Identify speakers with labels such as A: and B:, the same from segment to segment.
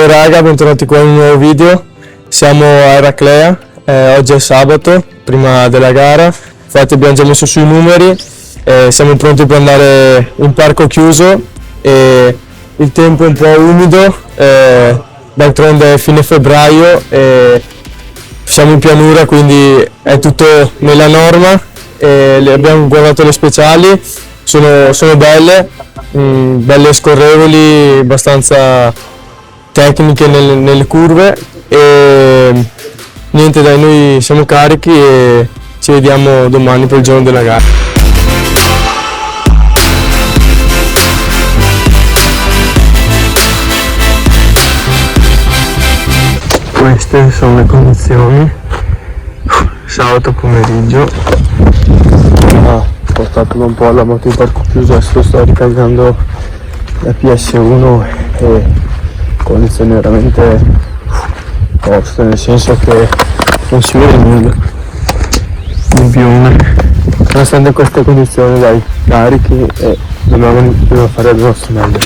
A: Ciao raga, bentornati qua in un nuovo video. Siamo a Eraclea, oggi è sabato, prima della gara. Infatti abbiamo già messo sui numeri, siamo pronti per andare in parco chiuso e il tempo è un po' umido, d'altronde è fine febbraio e siamo in pianura, quindi è tutto nella norma. Abbiamo guardato le speciali, sono belle, belle scorrevoli, abbastanza tecniche nelle curve e niente dai, noi siamo carichi e ci vediamo domani per il giorno della gara. Queste sono le condizioni sabato pomeriggio. Ho portato un po' la moto in parco chiuso, adesso sto ricaricando la PS1 e condizioni veramente toste, nel senso che non si vede nulla in più. Nonostante queste condizioni, dai, carichi e dobbiamo fare il nostro meglio.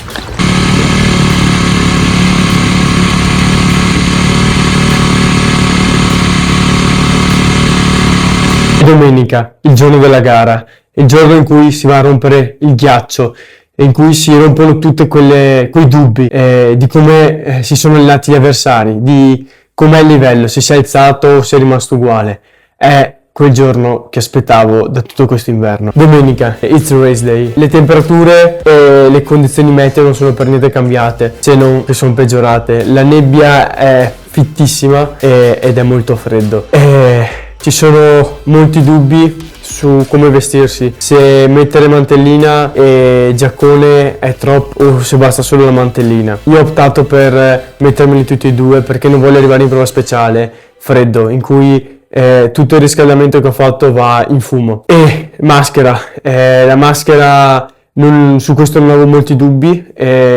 A: Domenica, il giorno della gara, il giorno in cui si va a rompere il ghiaccio, in cui si rompono tutti quei dubbi di come si sono allenati gli avversari, di com'è il livello, se si è alzato o se è rimasto uguale. È quel giorno che aspettavo da tutto questo inverno. Domenica, it's race day. Le temperature e le condizioni meteo non sono per niente cambiate, se non che sono peggiorate. La nebbia è fittissima ed è molto freddo. Ci sono molti dubbi su come vestirsi, se mettere mantellina e giaccone è troppo o se basta solo la mantellina. Io ho optato per mettermeli tutti e due perché non voglio arrivare in prova speciale freddo, in cui tutto il riscaldamento che ho fatto va in fumo. E maschera, la maschera su questo non avevo molti dubbi,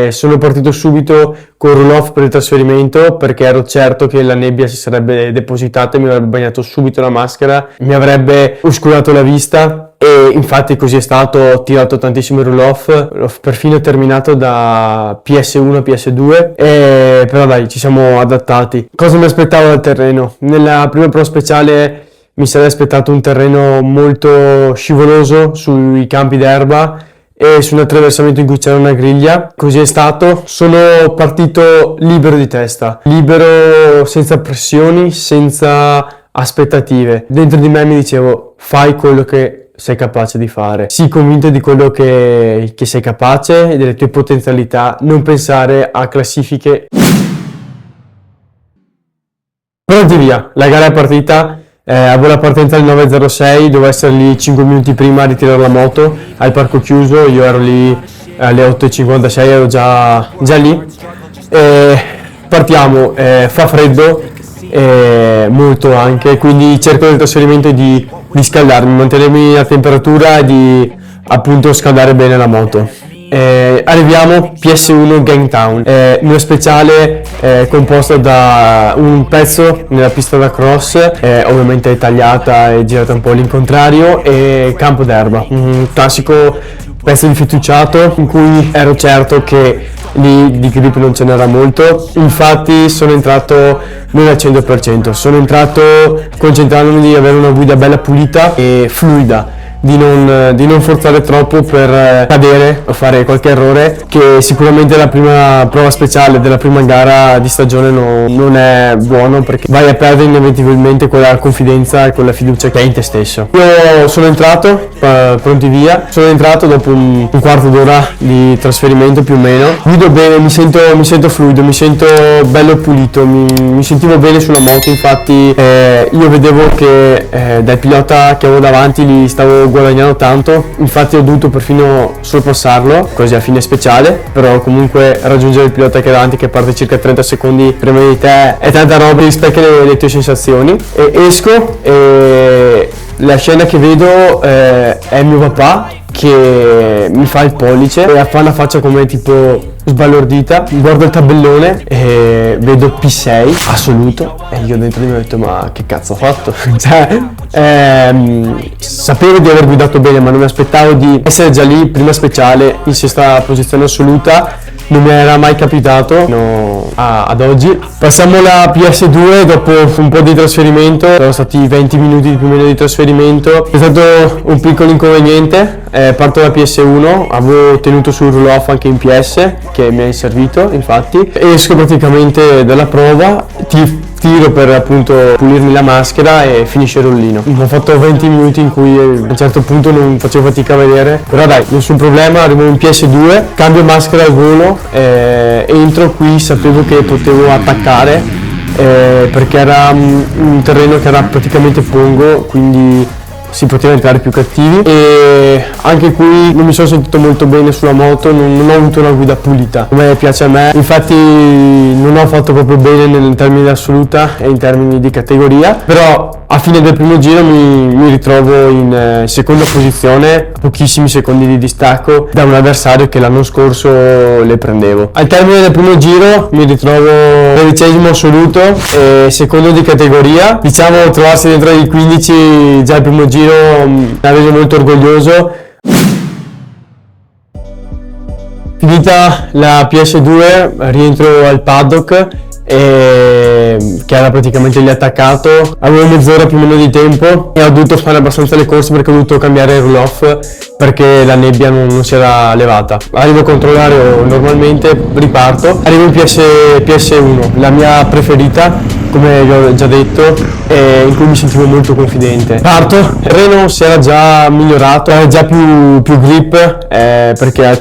A: sono partito subito con roll-off per il trasferimento perché ero certo che la nebbia si sarebbe depositata e mi avrebbe bagnato subito la maschera, mi avrebbe oscurato la vista e infatti così è stato. Ho tirato tantissimo il roll-off, l'ho perfino terminato da PS1 a PS2, però dai, ci siamo adattati. Cosa mi aspettavo dal terreno? Nella prima prova speciale mi sarei aspettato un terreno molto scivoloso sui campi d'erba e su un attraversamento in cui c'era una griglia. Così è stato. Sono partito libero di testa, libero, senza pressioni, senza aspettative. Dentro di me mi dicevo: fai quello che sei capace di fare, sii convinto di quello che sei capace e delle tue potenzialità, non pensare a classifiche. Pronti via, la gara è partita. Avevo la partenza alle 9.06, dovevo essere lì 5 minuti prima a ritirare la moto al parco chiuso. Io ero lì alle 8.56, ero già lì. Partiamo, fa freddo, molto anche, quindi cerco nel trasferimento di scaldarmi, mantenermi a temperatura e di appunto scaldare bene la moto. Arriviamo PS1 Gangtown, una speciale composta da un pezzo nella pista da cross, ovviamente tagliata e girata un po' all'incontrario, e campo d'erba, un classico pezzo di fiduciato in cui ero certo che lì di grip non ce n'era molto. Infatti sono entrato non al 100%, sono entrato concentrandomi di avere una guida bella pulita e fluida, di non forzare troppo per cadere o fare qualche errore, che sicuramente la prima prova speciale della prima gara di stagione non è buono, perché vai a perdere inevitabilmente quella confidenza e quella fiducia che hai in te stesso. Io sono entrato, pronti via, sono entrato dopo un quarto d'ora di trasferimento più o meno. Guido bene, mi sento fluido, mi sento bello pulito, mi sentivo bene sulla moto. Infatti io vedevo che dal pilota che avevo davanti li stavo guadagnando tanto, infatti ho dovuto perfino sorpassarlo così a fine speciale, però comunque raggiungere il pilota che è davanti, che parte circa 30 secondi prima di te, è tanta roba, rispecchia le tue sensazioni. E esco e la scena che vedo è mio papà che mi fa il pollice e fa una faccia come tipo sbalordita. Guardo il tabellone e vedo P6 assoluto e io dentro di me ho detto: ma che cazzo ho fatto? Sapevo di aver guidato bene, ma non mi aspettavo di essere già lì, prima speciale, in sesta posizione assoluta. non mi era mai capitato ad oggi. Passiamo alla PS2. Dopo un po' di trasferimento, sono stati 20 minuti più o meno di trasferimento, è stato un piccolo inconveniente. Parto da PS1, avevo tenuto sul roll-off anche in PS che mi è servito, infatti esco praticamente dalla prova, tiro per appunto pulirmi la maschera e finisce il rollino. Ho fatto 20 minuti in cui a un certo punto non facevo fatica a vedere, però dai, nessun problema, arrivo in PS2, cambio maschera al volo, entro qui, sapevo che potevo attaccare perché era un terreno che era praticamente fungo, quindi si poteva entrare più cattivi, e anche qui non mi sono sentito molto bene sulla moto, non ho avuto una guida pulita come piace a me, infatti non ho fatto proprio bene in termini di assoluta e in termini di categoria, però a fine del primo giro mi ritrovo in seconda posizione, a pochissimi secondi di distacco da un avversario che l'anno scorso le prendevo. Al termine del primo giro mi ritrovo 13° assoluto e secondo di categoria. Diciamo, trovarsi dentro i 15 già il primo giro mi ha reso molto orgoglioso. Finita la PS2 rientro al paddock che era praticamente lì attaccato, avevo mezz'ora più o meno di tempo e ho dovuto fare abbastanza le corse perché ho dovuto cambiare il roll-off perché la nebbia non si era levata. Arrivo a controllare normalmente, riparto, arrivo in PS1, la mia preferita, come vi ho già detto, in cui mi sentivo molto confidente. Parto, il terreno si era già migliorato, aveva già più grip perché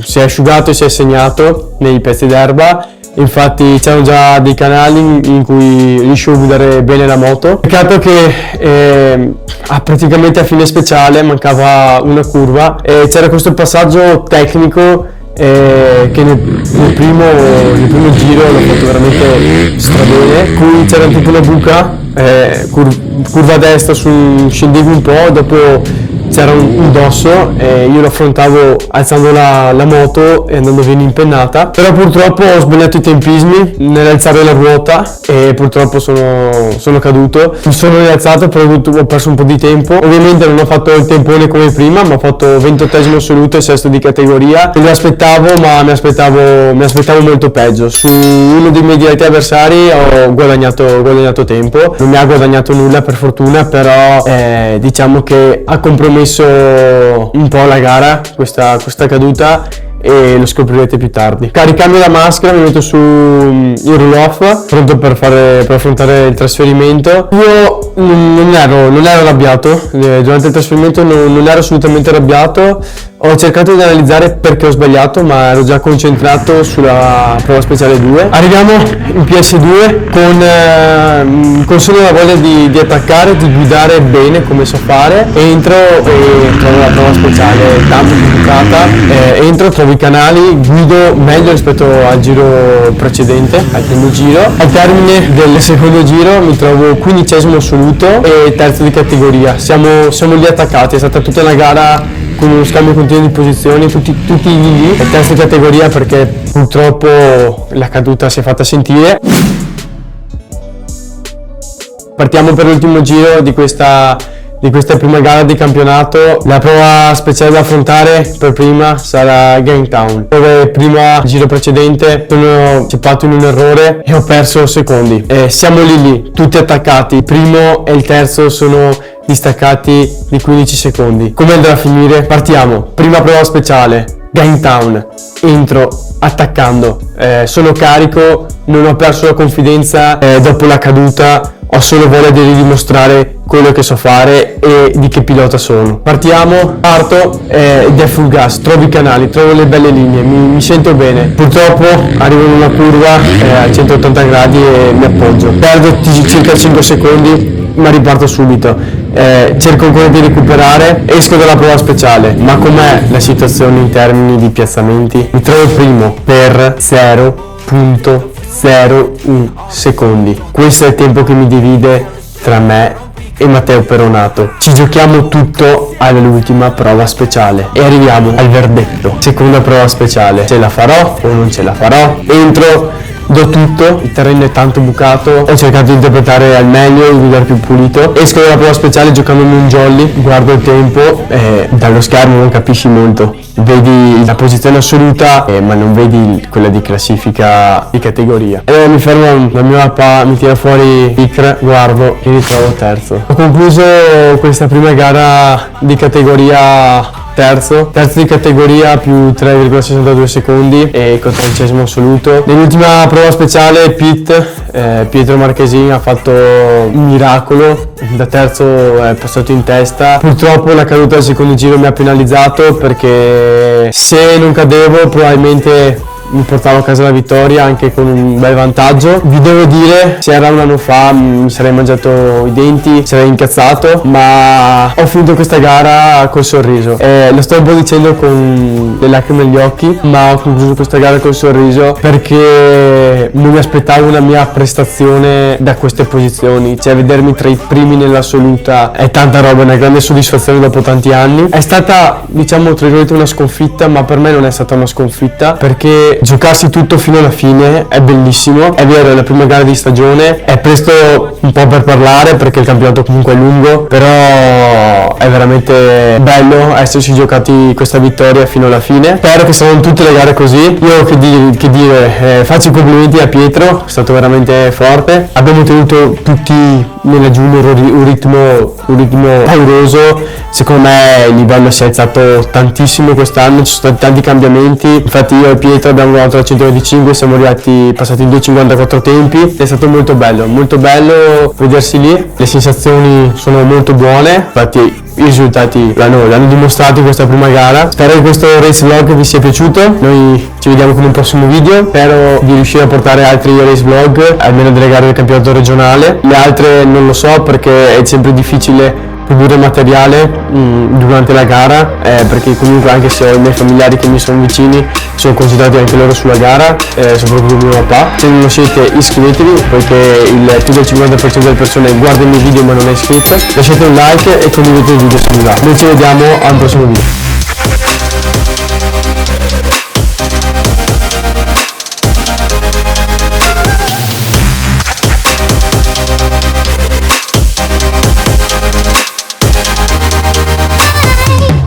A: si è asciugato e si è segnato nei pezzi d'erba. Infatti c'erano già dei canali in cui riuscivo a guidare bene la moto. Peccato che praticamente a fine speciale mancava una curva e c'era questo passaggio tecnico che nel primo giro l'ho fatto veramente strabene. Qui c'era tipo una buca, curva a destra, scendevi un po', dopo c'era un dosso e io lo affrontavo alzando la moto e andando via in impennata, però purtroppo ho sbagliato i tempismi nell'alzare la ruota e purtroppo sono caduto. Mi sono rialzato, però ho perso un po' di tempo. Ovviamente non ho fatto il tempone come prima, ma ho fatto 28° assoluto e 6° di categoria. Non mi aspettavo, ma mi aspettavo molto peggio. Su uno dei miei diretti avversari ho guadagnato tempo, non mi ha guadagnato nulla per fortuna, però diciamo che ha compromesso un po' la gara questa caduta e lo scoprirete più tardi. Caricando la maschera mi metto su il roll-off pronto per affrontare il trasferimento. Io non ero arrabbiato durante il trasferimento, non ero assolutamente arrabbiato. Ho cercato di analizzare perché ho sbagliato, ma ero già concentrato sulla prova speciale 2. Arriviamo in PS2 con solo la voglia di attaccare, di guidare bene come so fare. Entro e trovo la prova speciale tanto complicata. Entro, trovo i canali, guido meglio rispetto al giro precedente, al primo giro. Al termine del secondo giro mi trovo 15° assoluto e 3° di categoria. Siamo lì attaccati, è stata tutta una gara con uno scambio continuo di posizioni, tutti lì, e 3° categoria perché purtroppo la caduta si è fatta sentire. Partiamo per l'ultimo giro di questa prima gara di campionato. La prova speciale da affrontare per prima sarà Gangtown, dove prima giro precedente sono ceppato in un errore e ho perso secondi. Siamo lì, tutti attaccati, il primo e il terzo sono distaccati di 15 secondi. Come andrà a finire? Partiamo, prima prova speciale, Gangtown, entro attaccando, sono carico, non ho perso la confidenza dopo la caduta, ho solo voglia di dimostrare quello che so fare e di che pilota sono. Parto ed è full gas, trovo i canali, trovo le belle linee, mi sento bene. Purtroppo arrivo in una curva a 180 gradi e mi appoggio. Perdo circa 5 secondi, ma riparto subito. Cerco ancora di recuperare, esco dalla prova speciale, ma com'è la situazione in termini di piazzamenti? Mi trovo primo per 0.01 secondi. Questo è il tempo che mi divide tra me e Matteo Peronato. Ci giochiamo tutto all'ultima prova speciale e arriviamo al verdetto. Seconda prova speciale, ce la farò o non ce la farò? Entro, do tutto, il terreno è tanto bucato, ho cercato di interpretare al meglio, di guidare più pulito. Esco dalla prova speciale giocandomi un jolly, guardo il tempo e dallo schermo non capisci molto, vedi la posizione assoluta, ma non vedi quella di classifica di categoria. E mi fermo, la mia mappa mi tira fuori Icre, guardo e mi trovo terzo. Ho concluso questa prima gara di categoria terzo di categoria più 3,62 secondi e 14° assoluto. Nell'ultima prova speciale Pietro Marchesin ha fatto un miracolo, da terzo è passato in testa. Purtroppo la caduta del secondo giro mi ha penalizzato, perché se non cadevo probabilmente mi portavo a casa la vittoria anche con un bel vantaggio. Vi devo dire, se era un anno fa mi sarei mangiato i denti, sarei incazzato, ma ho finito questa gara col sorriso. Lo sto un po' dicendo con le lacrime negli occhi, ma ho concluso questa gara col sorriso perché non mi aspettavo una mia prestazione da queste posizioni, cioè vedermi tra i primi nell'assoluta è tanta roba, è una grande soddisfazione dopo tanti anni. È stata, diciamo, tra virgolette una sconfitta, ma per me non è stata una sconfitta, perché giocarsi tutto fino alla fine è bellissimo. È vero, è la prima gara di stagione, è presto un po' per parlare perché il campionato comunque è lungo, però è veramente bello esserci giocati questa vittoria fino alla fine. Spero che saranno tutte le gare così. Io che dire, faccio i complimenti a Pietro, è stato veramente forte. Abbiamo tenuto tutti nella Junior un ritmo pauroso. Secondo me il livello si è alzato tantissimo quest'anno, ci sono stati tanti cambiamenti. Infatti io e Pietro abbiamo volato la 125, siamo passati in 2,54 tempi. È stato molto bello vedersi lì, le sensazioni sono molto buone, infatti i risultati l'hanno dimostrato in questa prima gara. Spero che questo race vlog vi sia piaciuto, noi ci vediamo con un prossimo video. Spero di riuscire a portare altri race vlog, almeno delle gare del campionato regionale. Le altre non lo so, perché è sempre difficile produrre materiale durante la gara, perché comunque anche se ho i miei familiari che mi sono vicini, sono concentrati anche loro sulla gara, soprattutto il mio papà. Se non lo siete, iscrivetevi, poiché più del 50% delle persone guarda i miei video ma non è iscritto. Lasciate un like e condividete il video se vi va. Noi ci vediamo al prossimo video.